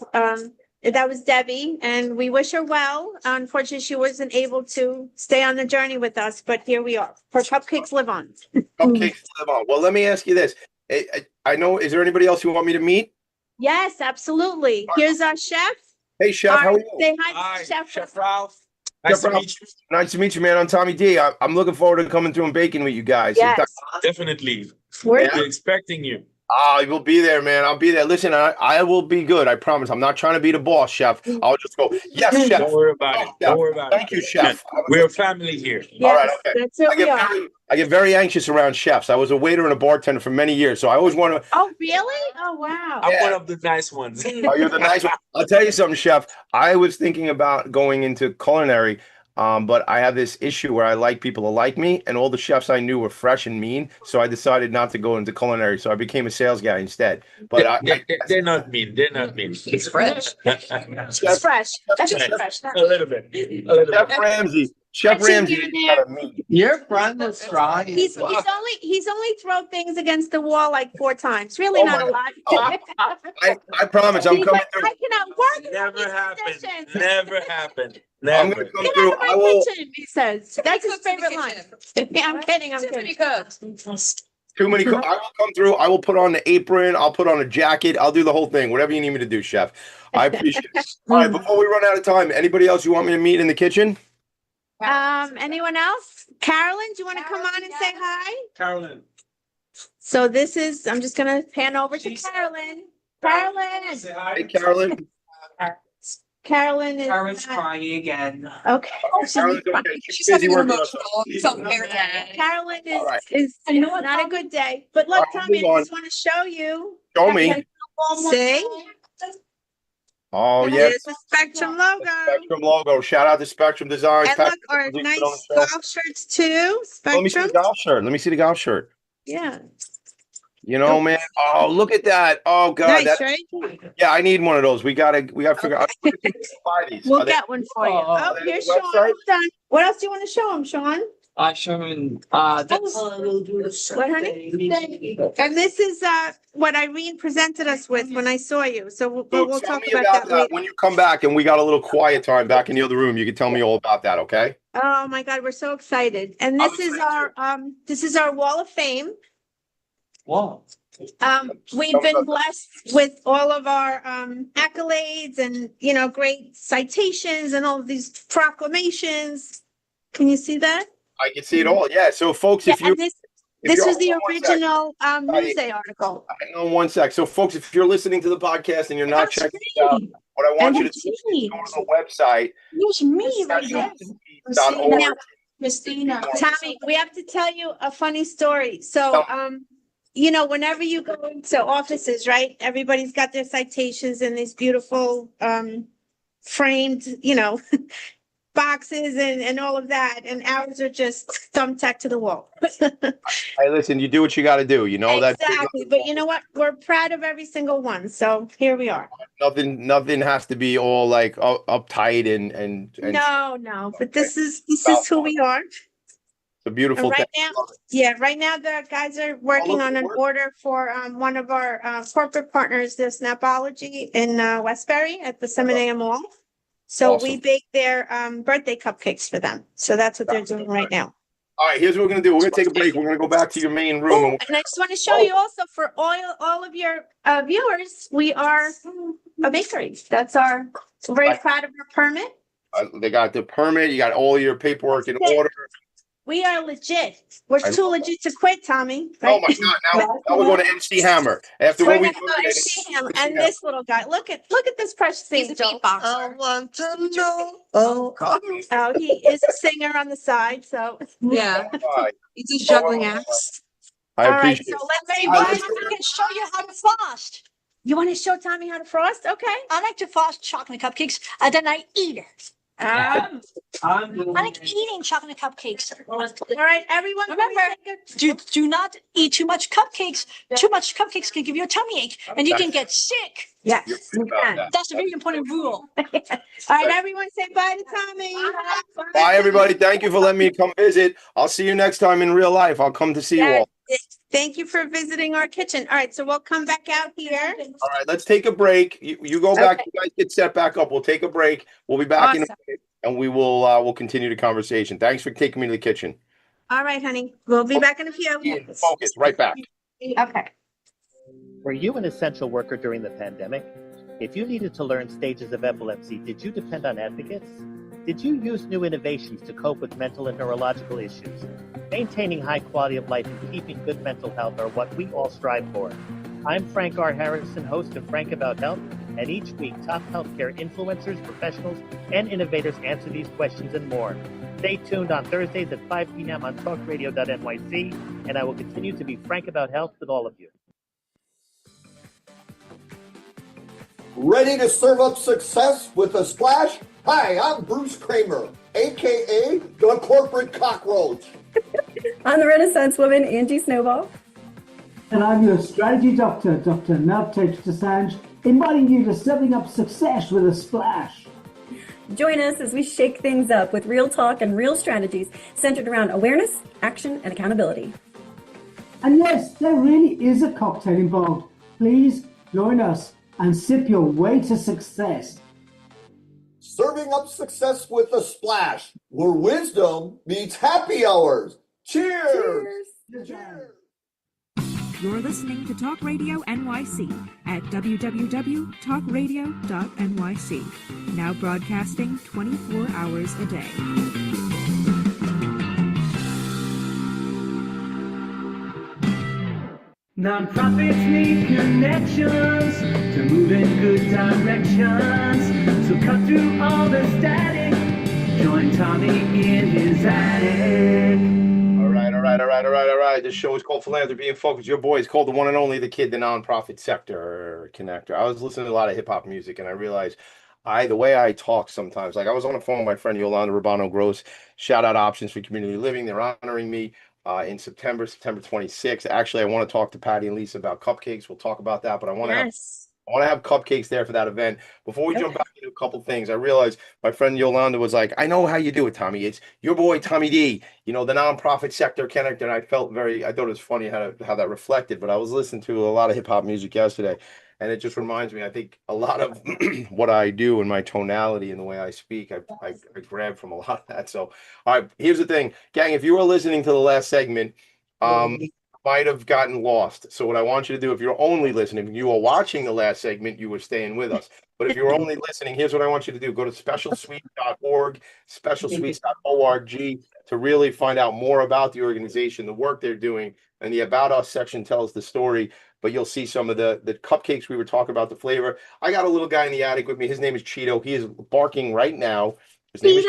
that was Debbie, and we wish her well. Unfortunately, she wasn't able to stay on the journey with us, but here we are. Her cupcakes live on. cupcakes live on. Well, let me ask you this. I know. Is there anybody else you want me to meet? Yes, absolutely. Here's our chef. Hey, Chef. How are you? Say hi, to Chef Ralph. Nice to meet you. Nice to meet you, man. I'm Tommy D. I'm looking forward to coming through and baking with you guys. Yes. Definitely. We're Yeah. We're expecting you. I will be there, man. I'll be there. Listen, I will be good. I promise. I'm not trying to be the boss, Chef. I'll just go, yes, Chef. Don't worry about it. Oh, Don't worry about Thank it. you, Chef. We're a family here. All right, Yes, okay. that's who we are. I get very anxious around chefs. I was a waiter and a bartender for many years, so I always want to. Oh, really? Oh, wow. I'm Yeah. one of the nice ones. Oh, you're the nice one. I'll tell you something, Chef. I was thinking about going into culinary, but I have this issue where I like people to like me, and all the chefs I knew were fresh and mean, so I decided not to go into culinary. So I became a sales guy instead. But They're not mean. They're not mean. It's fresh. It's fresh. That's just fresh. A little bit. A little Chef bit. Ramsey. Chef Ramsey is kind of mean. Your friend is trying. He's only thrown things against the wall like 4 times. Really Oh not my a lot. Oh, I promise I'm He's coming like, through. I cannot work in Never these happened. conditions. Never happened. I'm Never. gonna come Get through. out of I my will. kitchen, he says. That's his favorite line. I'm kidding. I'm Tiffany kidding. cooked. Too many. I will come through. I will put on the apron. I'll put on a jacket. I'll do the whole thing. Whatever you need me to do, Chef. I appreciate it. All right. Before we run out of time, anybody else you want me to meet in the kitchen? Anyone else? Carolyn, do you want to come on and say hi? Carolyn. So this is, I'm just gonna pan over to Carolyn. Carolyn. Say hi. Hey, Carolyn. Carolyn is. Carolyn's crying again. Okay. Carolyn's okay. She's busy having an working on emotional self-care day. Carolyn All right. is not a good day. But look, All right, Tommy, move I on. just want to show you. Show me. See? Oh, There's yes. the Spectrum logo. Spectrum logo. Shout out to Spectrum Designs. And look, our nice golf shirts too. Let me see the Spectrum. golf shirt. Let me see the golf shirt. Yeah. You know, man. Oh, look at that. Oh God. Nice, That, right? yeah, I need one of those. We gotta figure out. Buy these. We'll Are they- get one for you. Oh, Oh, are they here's on the Sean. website? Done. What else do you want to show him, Sean? Sherman, What, honey? And this is what Irene presented us with when I saw you. So we'll Tell talk me about about that that later. when you come back and we got a little quiet time back in the other room. You can tell me all about that, okay? Oh my God, we're so excited. And I'm this is our wall of fame. wow. We've been blessed with all of our accolades and, you know, great citations and all of these proclamations. Can you see that? I can see it all. Yeah. So, folks, Yeah, if you and this is the hold on one sec. original Newsday article. Hang on one sec. So, folks, if you're listening to the podcast and you're not checking it out, what I want you to do is go to the website. Use me right there. Specialsneeds.org. Christina. Tommy, we have to tell you a funny story. So, you know, whenever you go into offices, right, everybody's got their citations in these beautiful framed, you know, boxes and all of that. And ours are just thumbtacked to the wall. Hey, listen, you do what you got to do. You know that. Exactly. But you know what? We're proud of every single one. So here we are. Nothing has to be all like uptight and No. But this is who we are. It's a beautiful And thing. right now the guys are working on an order for one of our corporate partners, the Snapology in Westbury at the Seminary Mall. So we bake their birthday cupcakes for them. So that's what they're doing right now. All right, here's what we're gonna do. We're gonna take a break. We're gonna go back to your main room. And I just want to show you also for all of your viewers, we are a bakery. That's we're very proud of our permit. They got the permit. You got all your paperwork in order. We are legit. We're too legit to quit, Tommy. Oh my God! Now we're going to MC Hammer. After what we MC Hammer and this little guy. Look at this precious angel. I want to know. Oh, he is a singer on the side. So Yeah, he's a juggling act. I all right. appreciate So Hey, let's Bob, I can show you how to frost. You want to show Tommy how to frost? Okay. I like to frost chocolate cupcakes and then I eat it. I like eating chocolate cupcakes. All right, everyone. Remember, do not eat too much cupcakes. Too much cupcakes can give you a tummy ache and you can get sick. Yes, you can. That's a very important rule. All right, everyone say bye to Tommy. Bye, everybody. Thank you for letting me come visit. I'll see you next time in real life. I'll come to see you all. Thank you for visiting our kitchen. All right, so we'll come back out here. All right, let's take a break. You go back. You guys get set back up. We'll take a break. We'll be back in a minute, and we'll continue the conversation. Thanks for taking me to the kitchen. All right, honey. We'll be back in a few. Focus. Right back. Okay. Were you an essential worker during the pandemic? If you needed to learn stages of epilepsy, did you depend on advocates? Did you use new innovations to cope with mental and neurological issues? Maintaining high quality of life and keeping good mental health are what we all strive for. I'm Frank R. Harrison, host of Frank About Health, and each week top healthcare influencers, professionals, and innovators answer these questions and more. Stay tuned on Thursdays at 5 p.m. on talkradio.nyc, and I will continue to be frank about health with all of you. Ready to serve up success with a splash? Hi, I'm Bruce Kramer, aka the Corporate Cockroach. I'm the Renaissance woman, Angie Snowball. And I'm your strategy doctor, Dr. Navtej Desange, inviting you to serving up success with a splash. Join us as we shake things up with real talk and real strategies centered around awareness, action, and accountability. And yes, there really is a cocktail involved. Please join us and sip your way to success. Serving up success with a splash, where wisdom meets happy hours. Cheers! Cheers. You're listening to Talk Radio NYC at www.talkradio.nyc. Now broadcasting 24 hours a day. Nonprofits need connections to move in good directions. So cut through all the static. Join Tommy in his attic. All right. This show is called Philanthropy and Focus. Your boy is called the one and only, the kid, the nonprofit sector connector. I was listening to a lot of hip hop music and I realized the way I talk sometimes, like I was on the phone with my friend Yolanda Rubano Gross, shout out Options for Community Living. They're honoring me in September 26th. Actually, I want to talk to Patty and Lisa about cupcakes. We'll talk about that, but I want to have I want to have cupcakes there for that event. Before we jump back into a couple things, I realized my friend Yolanda was like, I know how you do it, Tommy. It's your boy, Tommy D, the nonprofit sector connector. And I thought it was funny how that reflected, but I was listening to a lot of hip hop music yesterday. And it just reminds me, I think a lot of what I do and my tonality and the way I speak, I grab from a lot of that. So, all right, here's the thing, gang, if you were listening to the last segment, might have gotten lost. So what I want you to do, if you're only listening, if you are watching the last segment, you were staying with us. But if you're only listening, here's what I want you to do. Go to specialsuite.org, specialsuites.org to really find out more about the organization, the work they're doing, and the About Us section tells the story. But you'll see some of the cupcakes we were talking about, the flavor. I got a little guy in the attic with me. His name is Cheeto. He is barking right now. His name is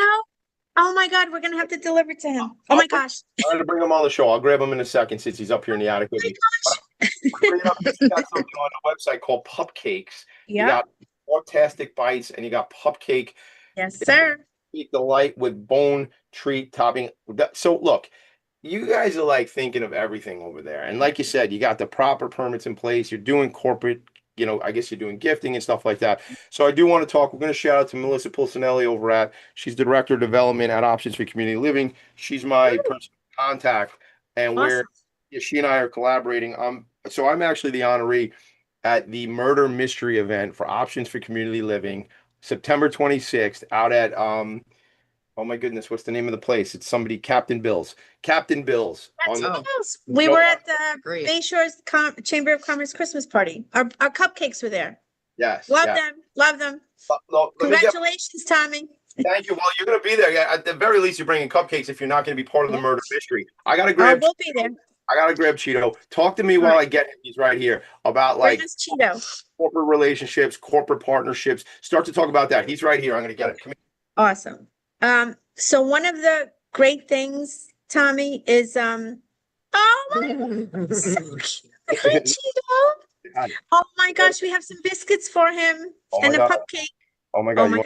Oh my God, we're gonna have to deliver to him. Oh my gosh. I'm gonna bring him on the show. I'll grab him in a second since he's up here in the attic with me. He's got something on the website called Cupcakes. Yeah. You got fantastic bites and you got Cupcake. Yes, sir. Eat delight with bone treat topping. So look, you guys are like thinking of everything over there. And like you said, you got the proper permits in place. You're doing corporate, I guess you're doing gifting and stuff like that. So I do want to talk. We're going to shout out to Melissa Pulcinelli over she's the Director of Development at Options for Community Living. She's my personal contact. And she and I are collaborating. So I'm actually the honoree at the Murder Mystery event for Options for Community Living, September 26th, out at oh my goodness, what's the name of the place? It's Captain Bill's. Captain Bill's. We were at the Bay Shores Chamber of Commerce Christmas party. Our cupcakes were there. Yes. Love them. Congratulations, Tommy. Thank you. Well, you're going to be there. At the very least, you're bringing cupcakes if you're not going to be part of the murder mystery. I got to grab. We'll be there. I got to grab Cheeto. Talk to me while I get him. He's right here about Cheeto. Corporate relationships, corporate partnerships. Start to talk about that. He's right here. I'm going to get it. Come here. Awesome. So one of the great things, Tommy, is oh my so cute. Hi, Cheeto. Oh my gosh, we have some biscuits for him and a cupcake. Oh my God.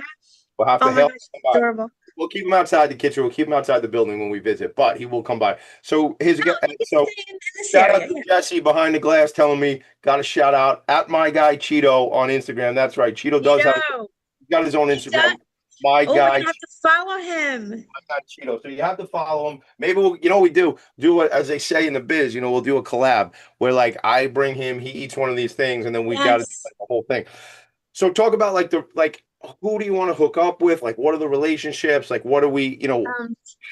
We'll have to help him. Adorable. We'll keep him outside the kitchen. We'll keep him outside the building when we visit, but he will come by. So here's shout out to Jesse behind the glass telling me, got a shout out at my guy Cheeto on Instagram. That's right. Cheeto does he's got his own Instagram. My guy. You have to follow him. My guy Cheeto. So you have to follow him. Maybe we do it as they say in the biz, we'll do a collab where I bring him, he eats one of these things, and then we got to do the whole thing. So talk about who do you want to hook up with? What are the relationships? What do we,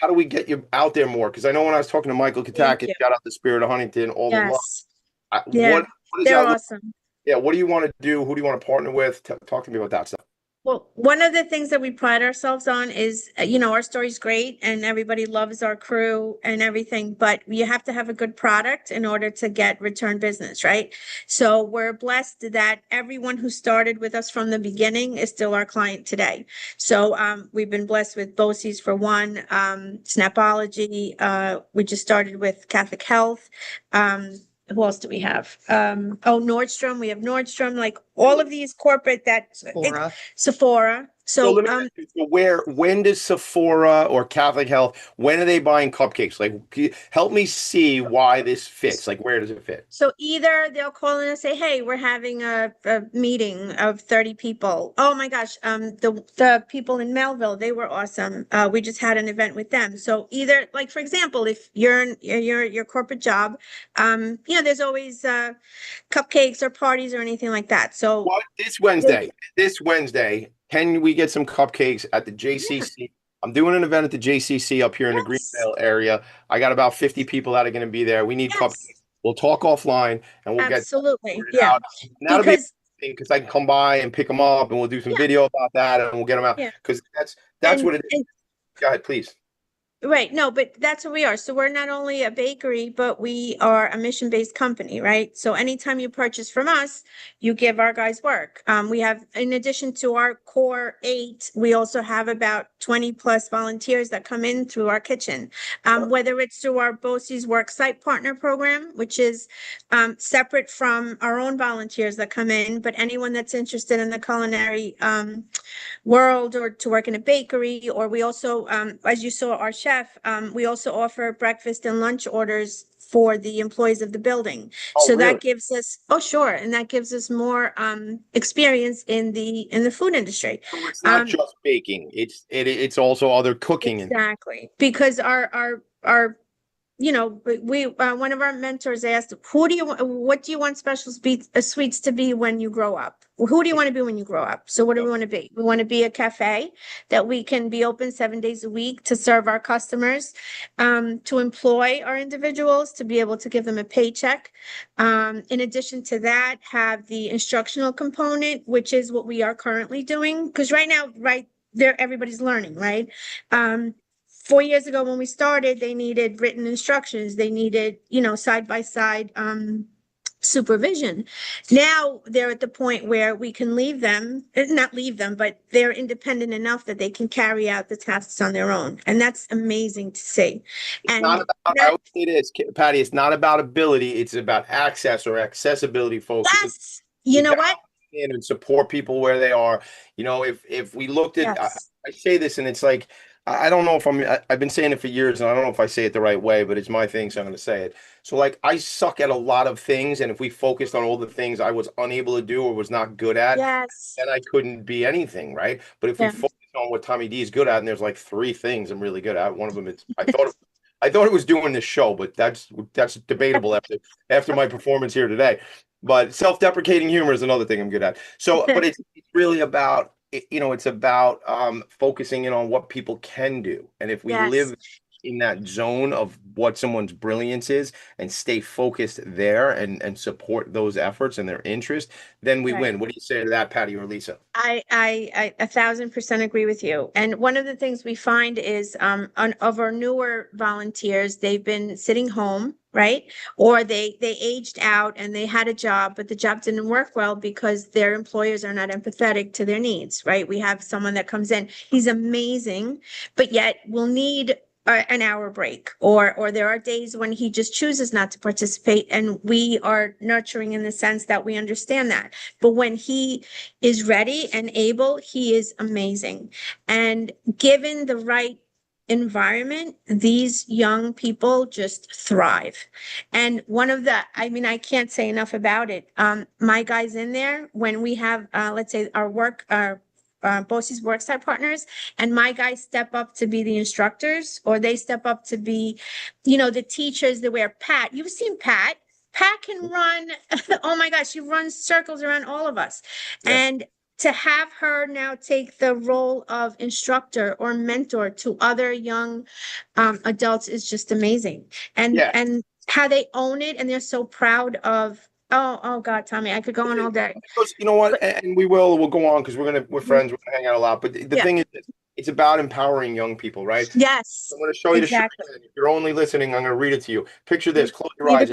how do we get you out there more? Because I know when I was talking to Michael Katakis, shout out the Spirit of Huntington, all the love. What is they're awesome. Yeah, what do you want to do? Who do you want to partner with? Talk to me about that stuff. Well, one of the things that we pride ourselves on is, our story's great and everybody loves our crew and everything, but you have to have a good product in order to get return business, right? So we're blessed that everyone who started with us from the beginning is still our client today. So we've been blessed with BOCES for one, Snapology. We just started with Catholic Health. Who else do we have? Nordstrom. We have Nordstrom, all of these corporate Sephora. So when does Sephora or Catholic Health, when are they buying cupcakes? Help me see why this fits. Where does it fit? So either they'll call in and say, hey, we're having a meeting of 30 people. Oh my gosh. The people in Melville, they were awesome. We just had an event with them. So either for example, if you're in your corporate job, there's always cupcakes or parties or anything like that. So this Wednesday, can we get some cupcakes at the JCC? Yeah. I'm doing an event at the JCC up here in the Greenville area. I got about 50 people that are going to be there. We need cupcakes. We'll talk offline and we'll get out. And that'll be because I can come by and pick them up and we'll do some video about that and we'll get them out because that's what it is. Go ahead, please. Right. No, but that's what we are. So we're not only a bakery, but we are a mission-based company, right? So anytime you purchase from us, you give our guys work. We have, in addition to our core 8, we also have about 20 plus volunteers that come in through our kitchen. Whether it's through our BOCES Work Site Partner Program, which is separate from our own volunteers that come in, but anyone that's interested in the culinary world or to work in a bakery, or we also, as you saw, our chef chef, we also offer breakfast and lunch orders for the employees of the building. Oh, So really? that gives us, oh, sure, and that gives us more experience in the food industry. So it's not just baking. It's also other cooking. Exactly, because our you know, we one of our mentors asked, what do you want sweets to be when you grow up? Who do you want to be when you grow up? So what do we want to be? We want to be a cafe that we can be open 7 days a week to serve our customers, to employ our individuals, to be able to give them a paycheck. In addition to that, have the instructional component, which is what we are currently doing. Because right now, right there, everybody's learning, right? 4 years ago when we started, they needed written instructions. They needed, side by side supervision. Now they're at the point where we can not leave them, but they're independent enough that they can carry out the tasks on their own. And that's amazing to see. And I would say this, Patty, it's not about ability. It's about access or accessibility, folks. Yes. You know what? And support people where they are. If we looked at, I say this and it's like, I don't know if I've been saying it for years and I don't know if I say it the right way, but it's my thing, so I'm going to say it. So like, I suck at a lot of things. And if we focused on all the things I was unable to do or was not good at, then I couldn't be anything. Right. But if we focus on what Tommy D is good at, and there's like 3 things I'm really good at. One of them is, I thought it was doing this show, but that's debatable after my performance here today. But self-deprecating humor is another thing I'm good at. So, but it's really about, it's about focusing in on what people can do. And if we live in that zone of what someone's brilliance is and stay focused there and support those efforts and their interest, then we win. What do you say to that, Patty or Lisa? I 1,000% agree with you. And one of the things we find is of our newer volunteers, they've been sitting home, right? Or they aged out and they had a job, but the job didn't work well because their employers are not empathetic to their needs, right? We have someone that comes in, he's amazing, but yet will need an hour break, or there are days when he just chooses not to participate, and we are nurturing in the sense that we understand that. But when he is ready and able, he is amazing. And given the right environment, these young people just thrive. And I can't say enough about it. My guys in there, when we have, let's say our BOCES worksite partners, and my guys step up to be the instructors, or they step up to be, the teachers that wear Pat. You've seen Pat. Pat can run, oh my gosh, she runs circles around all of us. And to have her now take the role of instructor or mentor to other young adults is just amazing. And how they own it, and they're so proud of. Oh God, Tommy, I could go on all day. You know what? And we'll go on because we're friends, we're gonna hang out a lot. But the thing is, it's about empowering young people, right? Yes. I'm gonna show you the shirt. If you're only listening, I'm gonna read it to you. Picture this, close your eyes.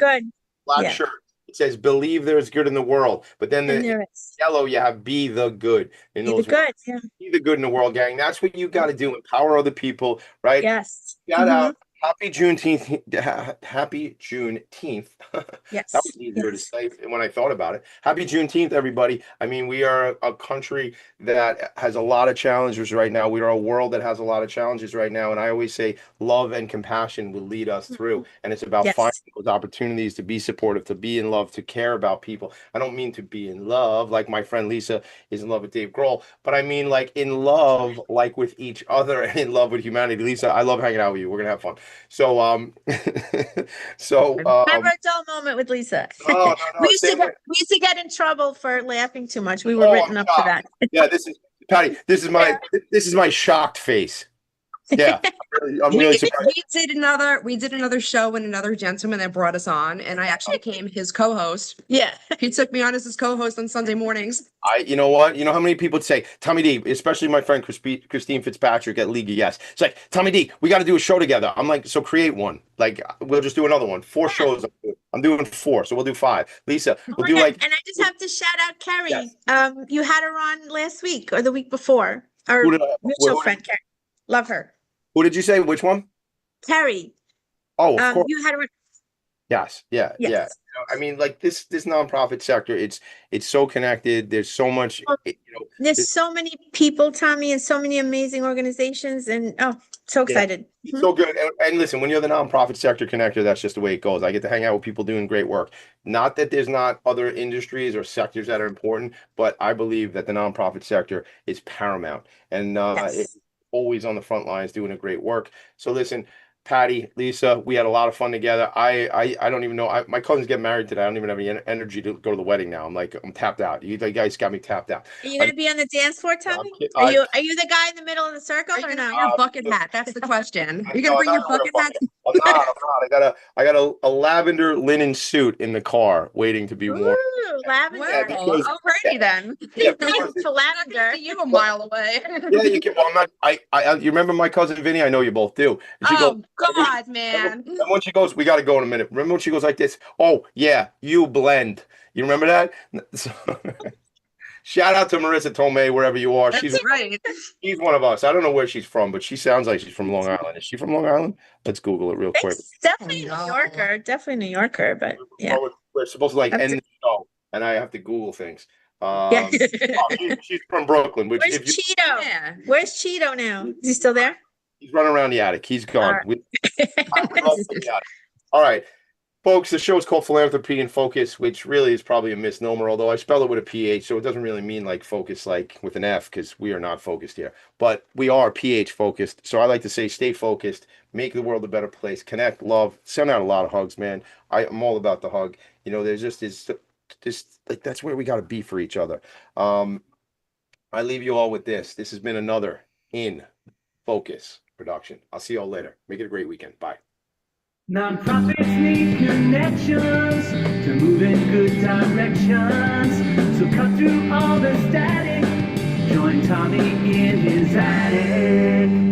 Black shirt. It says, believe there's good in the world. But then the yellow, you have be the good. Be the good in the world, gang. That's what you got to do. Empower other people, right? Yes. Shout out. Happy Juneteenth. Happy Juneteenth. Yes. That was easier to say when I thought about it. Happy Juneteenth, everybody. I mean, we are a country that has a lot of challenges right now. We are a world that has a lot of challenges right now. And I always say love and compassion will lead us through. And it's about finding those opportunities to be supportive, to be in love, to care about people. I don't mean to be in love like my friend Lisa is in love with Dave Grohl, but I mean like in love, like with each other and in love with humanity. Lisa, I love hanging out with you. We're going to have fun. So, never a dull moment with Lisa. No, we used to get in trouble for laughing too much. We were written up for that. Yeah, this is Patty. This is my shocked face. Yeah, I'm really surprised. We did another show with another gentleman that brought us on, and I actually became his co-host. Yeah, he took me on as his co-host on Sunday mornings. You know what? You know how many people would say, Tommy D, especially my friend Christine Fitzpatrick at League of Yes. It's like, Tommy D, we got to do a show together. I'm like, so create one. Like, we'll just do another one. 4 shows. I'm doing 4, so we'll do 5. Lisa, we'll do like. And I just have to shout out Carrie. Yes. You had her on last week or the week before. Our mutual friend, Carrie. Love her. Who did you say? Which one? Carrie. Oh, of course. You had her. Yes. Yeah. Yes. Yeah. I mean, like this nonprofit sector, it's so connected. There's so much, There's so many people, Tommy, and so many amazing organizations, and so excited. It's so good. And listen, when you're the nonprofit sector connector, that's just the way it goes. I get to hang out with people doing great work. Not that there's not other industries or sectors that are important, but I believe that the nonprofit sector is paramount, and it's always on the front lines doing a great work. So listen, Patty, Lisa, we had a lot of fun together. I don't even know. My cousins get married today. I don't even have any energy to go to the wedding now. I'm tapped out. You guys got me tapped out. Are you gonna be on the dance floor, Tommy? I- Are you the guy in the middle of the circle or no? Your bucket hat. That's the question. You're gonna No, bring I'm your not wearing a bucket hat? I'm not. I got a lavender linen suit in the car waiting to be worn. Ooh, lavender. because- Alrighty then. Yeah, To lavender. You a mile away. Yeah, you can. Well, I'm not. You remember my cousin Vinny? I know you both do. And she Oh goes, God, man. and when she goes, we got to go in a minute. Remember when she goes like this? Oh yeah, you blend. You remember that? So, shout out to Marissa Tomei, wherever you are. That's right. She's one of us. I don't know where she's from, but she sounds like she's from Long Island. Is she from Long Island? Let's Google it real quick. It's definitely a New Yorker. Definitely New Yorker, but yeah. We're supposed to like That's end the show, and I have to Google things. Yeah. She's from Brooklyn. Which Where's Cheeto? Where's Cheeto now? Is he still there? He's running around the attic. He's gone. All We love the attic. All right, folks, the show is called Philanthropy and Focus, which really is probably a misnomer, although I spell it with a PH, so it doesn't really mean like focus like with an F, because we are not focused here. But we are PH focused. So I like to say stay focused, make the world a better place, connect, love, send out a lot of hugs, man. I'm all about the hug. There's just like that's where we got to be for each other. I leave you all with this. This has been another In Focus production. I'll see you all later. Make it a great weekend. Bye. Nonprofits need connections to move in good directions. So cut through all the static. Join Tommy in his attic.